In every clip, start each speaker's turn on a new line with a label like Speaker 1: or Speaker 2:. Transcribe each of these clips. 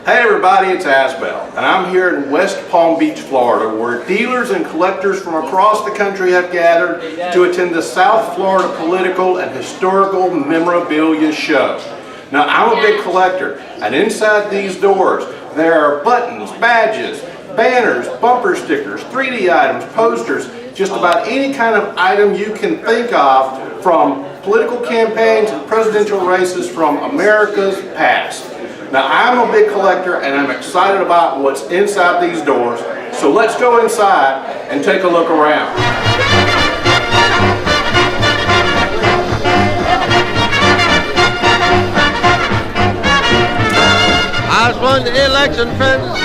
Speaker 1: Hey everybody, it's Asbel, and I'm here in West Palm Beach, Florida, where dealers and collectors from across the country have gathered to attend the South Florida Political and Historical Memorabilia Show. Now, I'm a big collector, and inside these doors, there are buttons, badges, banners, bumper stickers, 3D items, posters, just about any kind of item you can think of from political campaigns and presidential races from America's past. Now, I'm a big collector and I'm excited about what's inside these doors, so let's go inside and take a look around.
Speaker 2: I won the election, friends,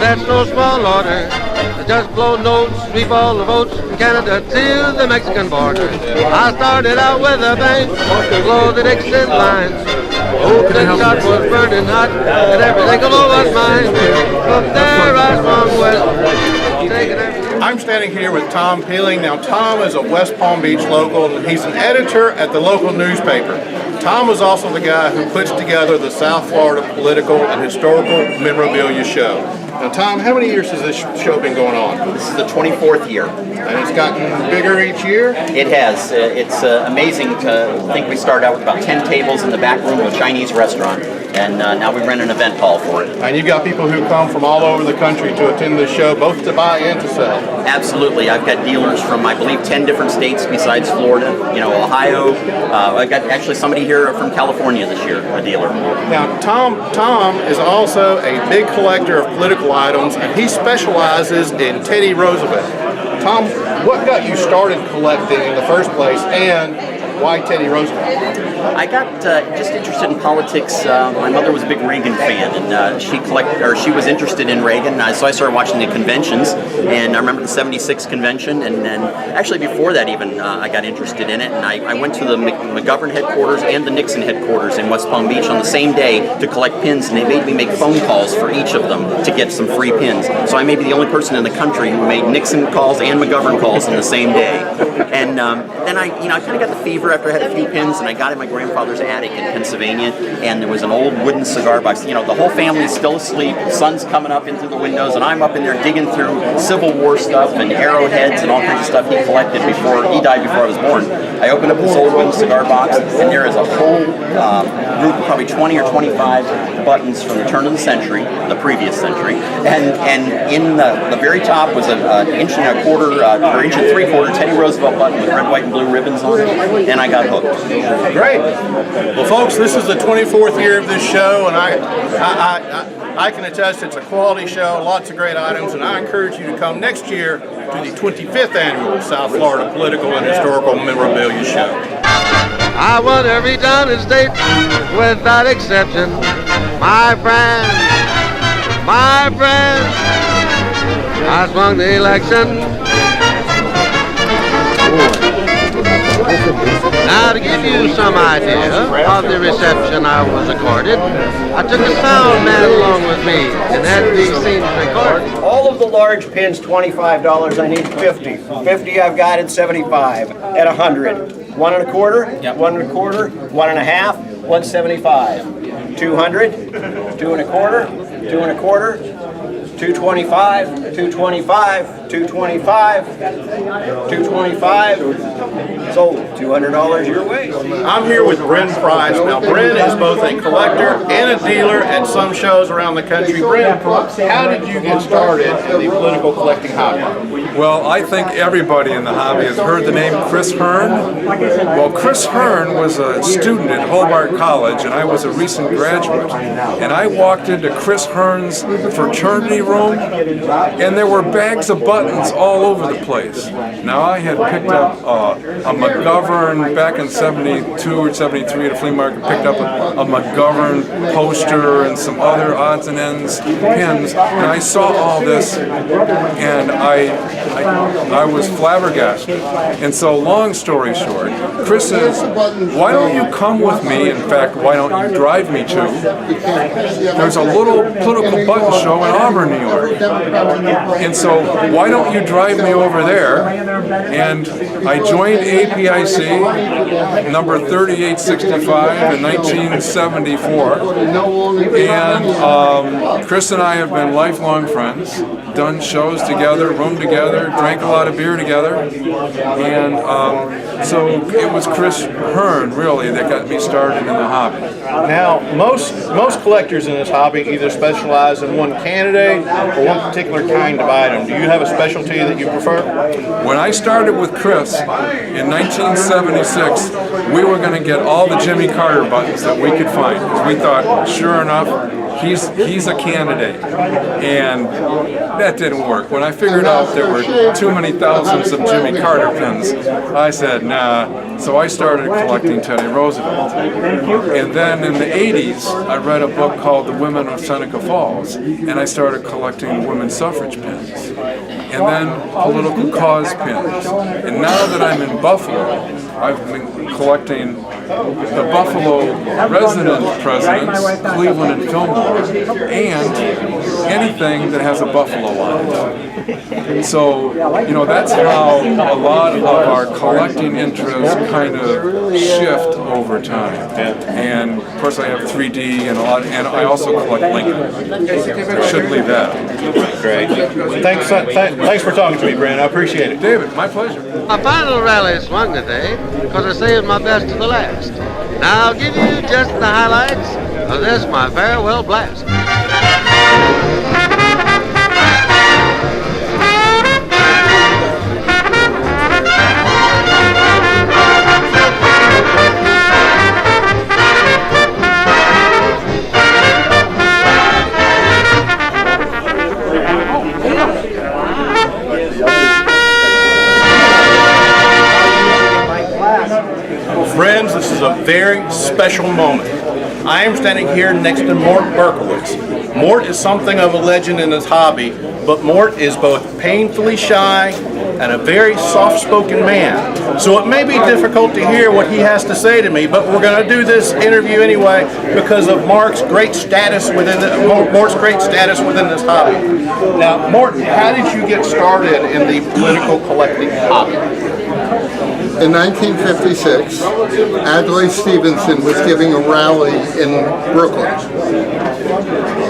Speaker 2: that's no small order. Just blow notes, sweep all the votes from Canada to the Mexican border. I started out with a bang, blow the Dixon lines. Open shot was burning hot, and everything below was mine. From there I swung west, taking everything.
Speaker 1: I'm standing here with Tom Peeling. Now, Tom is a West Palm Beach local, and he's an editor at the local newspaper. Tom was also the guy who puts together the South Florida Political and Historical Memorabilia Show. Now, Tom, how many years has this show been going on?
Speaker 3: This is the 24th year.
Speaker 1: And it's gotten bigger each year?
Speaker 3: It has. It's amazing to think we started out with about 10 tables in the back room of a Chinese restaurant, and now we rent an event hall for it.
Speaker 1: And you've got people who come from all over the country to attend this show, both to buy and to sell.
Speaker 3: Absolutely. I've got dealers from, I believe, 10 different states besides Florida. You know, Ohio. I've got actually somebody here from California this year, a dealer.
Speaker 1: Now, Tom is also a big collector of political items, and he specializes in Teddy Roosevelt. Tom, what got you started collecting in the first place, and why Teddy Roosevelt?
Speaker 3: I got just interested in politics. My mother was a big Reagan fan, and she was interested in Reagan. So I started watching the conventions, and I remember the '76 convention, and then actually before that even, I got interested in it, and I went to the McGovern headquarters and the Nixon headquarters in West Palm Beach on the same day to collect pins, and they made me make phone calls for each of them to get some free pins. So I may be the only person in the country who made Nixon calls and McGovern calls in the same day. And then I kind of got the fever after I had a few pins, and I got in my grandfather's attic in Pennsylvania, and there was an old wooden cigar box. You know, the whole family's still asleep, the sun's coming up into the windows, and I'm up in there digging through Civil War stuff and arrowheads and all kinds of stuff he collected before he died before I was born. I opened up this old wooden cigar box, and there is a whole group of probably 20 or 25 buttons from the turn of the century, the previous century, and in the very top was an inch and a quarter, or inch and three-quarter Teddy Roosevelt button with red, white, and blue ribbons on it, and I got hooked.
Speaker 1: Great. Well, folks, this is the 24th year of this show, and I can attest it's a quality show, lots of great items, and I encourage you to come next year to the 25th annual South Florida Political and Historical Memorabilia Show.
Speaker 2: I won every town and state without exception. My friend, I swung the election. Now, to give you some idea of the reception I was accorded, I took a sound man along with me and had these scenes recorded.
Speaker 4: All of the large pins, $25. I need 50. 50 I've got at 75. At 100. 1 and a quarter.
Speaker 3: Yep.
Speaker 4: 1 and a quarter. 1 and a half. 175. 200. 2 and a quarter. 2 and a quarter. 225, 225, 225, 225. Sold. $200 your way.
Speaker 1: I'm here with Bryn Price. Now, Bryn is both a collector and a dealer at some shows around the country. Bryn, how did you get started in the political collecting hobby?
Speaker 5: Well, I think everybody in the hobby has heard the name Chris Hearn. Well, Chris Hearn was a student at Hobart College, and I was a recent graduate. And I walked into Chris Hearn's fraternity room, and there were bags of buttons all over the place. Now, I had picked up a McGovern back in 72 or 73 at a flea market, picked up a McGovern poster and some other odds and ends pins, and I saw all this, and I was flabbergasted. And so, long story short, Chris says, why don't you come with me? In fact, why don't you drive me to? There's a little political button show in Auburn, New New York. And so why don't you drive me over there? And I joined APIC number 3865 in 1974. And Chris and I have been lifelong friends, done shows together, roomed together, drank a lot of beer together. And so it was Chris Hearn, really, that got me started in the hobby.
Speaker 1: Now, most collectors in this hobby either specialize in one candidate or one particular kind of item. Do you have a specialty that you prefer?
Speaker 5: When I started with Chris in 1976, we were going to get all the Jimmy Carter buttons that we could find, because we thought, sure enough, he's a candidate. And that didn't work. When I figured out there were too many thousands of Jimmy Carter pins, I said, nah. So I started collecting Teddy Roosevelt. And then in the 80s, I read a book called The Women of Seneca Falls, and I started collecting women's suffrage pins. And then political cause pins. And now that I'm in Buffalo, I've been collecting the Buffalo resident presidents, Cleveland and Fillmore, and anything that has a buffalo on it. So, you know, that's how a lot of our collecting interests kind of shift over time. And of course I have 3D and a lot, and I also collect Lincoln. I should leave that.
Speaker 1: Great. Thanks for talking to me, Brandon. I appreciate it.
Speaker 5: David, my pleasure.
Speaker 2: My final rally swung today because I saved my best to the last. Now I'll give you just the highlights of this, my farewell blast.
Speaker 1: Friends, this is a very special moment. I am standing here next to Mort Berkowitz. Mort is something of a legend in this hobby, but Mort is both painfully shy and a very soft-spoken man. So it may be difficult to hear what he has to say to me, but we're going to do this interview anyway because of Mort's great status within this hobby. Now, Mort, how did you get started in the political collecting hobby?
Speaker 6: In 1956, Adlai Stevenson was giving a rally in Brooklyn.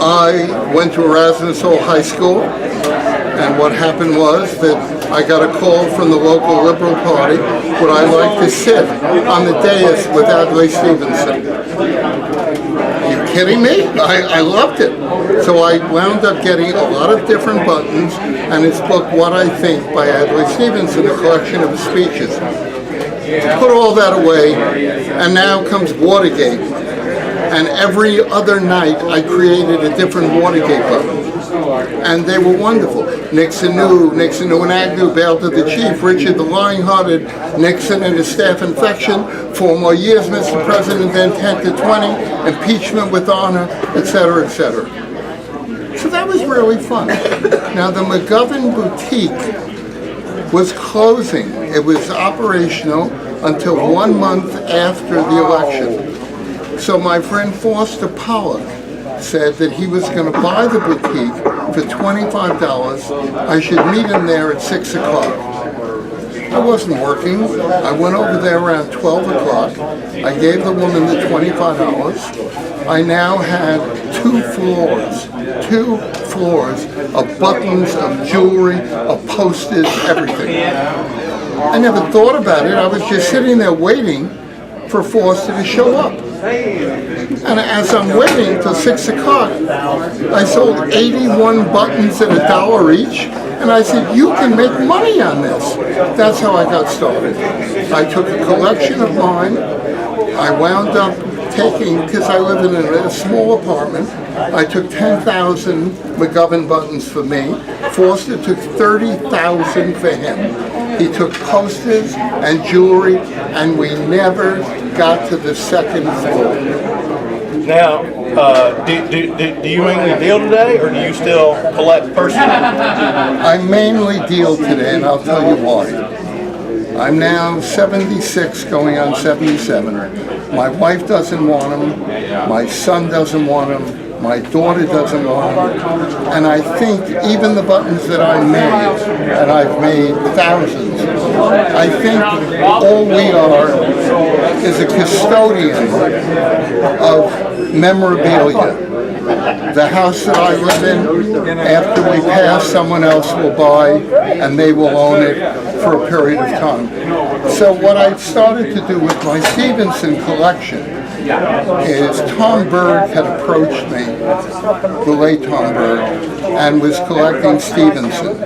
Speaker 6: I went to Erasmus Hall High School, and what happened was that I got a call from the local Liberal Party, would I like to sit on the dais with Adlai Stevenson? Are you kidding me? I loved it. So I wound up getting a lot of different buttons and his book, What I Think, by Adlai Stevenson, a collection of his speeches. Put all that away, and now comes Watergate. And every other night I created a different Watergate button. And they were wonderful. Nixon knew when Agnew bailed to the chief, Richard the lying-hearted, Nixon and his staph infection, 4 more years, Mr. President, then 10 to 20, impeachment with honor, etc., etc. So that was really fun. Now the McGovern Boutique was closing. It was operational until 1 month after the election. So my friend Foster Pollock said that he was going to buy the boutique for $25. I should meet him there at 6 o'clock. I wasn't working. I went over there around 12 o'clock. I gave the woman the $25. I now had 2 floors of buttons, of jewelry, of posters, everything. I never thought about it. I was just sitting there waiting for Foster to show up. And as I'm waiting till 6 o'clock, I sold 81 buttons at $1 each. And I said, you can make money on this. That's how I got started. I took a collection of mine. I wound up taking, because I live in a small apartment, I took 10,000 McGovern buttons for me. Foster took 30,000 for him. He took posters and jewelry, and we never got to the 2nd floor.
Speaker 1: Now, do you mainly deal today, or do you still collect personally?
Speaker 6: I mainly deal today, and I'll tell you why. I'm now 76, going on 77. My wife doesn't want them. My son doesn't want them. My daughter doesn't want it. And I think even the buttons that I made, and I've made thousands, I think all we are is a custodian of memorabilia. The house that I live in, after we pass, someone else will buy and they will own it for a period of time. So what I started to do with my Stevenson collection is Tom Berg had approached me, the late Tom Berg, and was collecting Stevenson.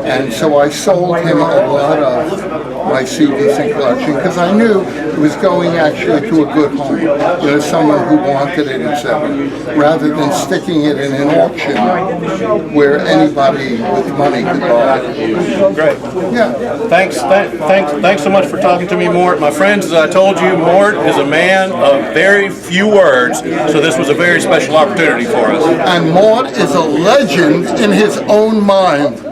Speaker 6: And so I sold him a lot of my Stevenson collection because I knew it was going actually to a good home, someone who wanted it, etc., rather than sticking it in an auction where anybody with money could buy it.
Speaker 1: Great.
Speaker 6: Yeah.
Speaker 1: Thanks so much for talking to me, Mort. My friends, as I told you, Mort is a man of very few words, so this was a very special opportunity for us.
Speaker 6: And Mort is a legend in his own mind.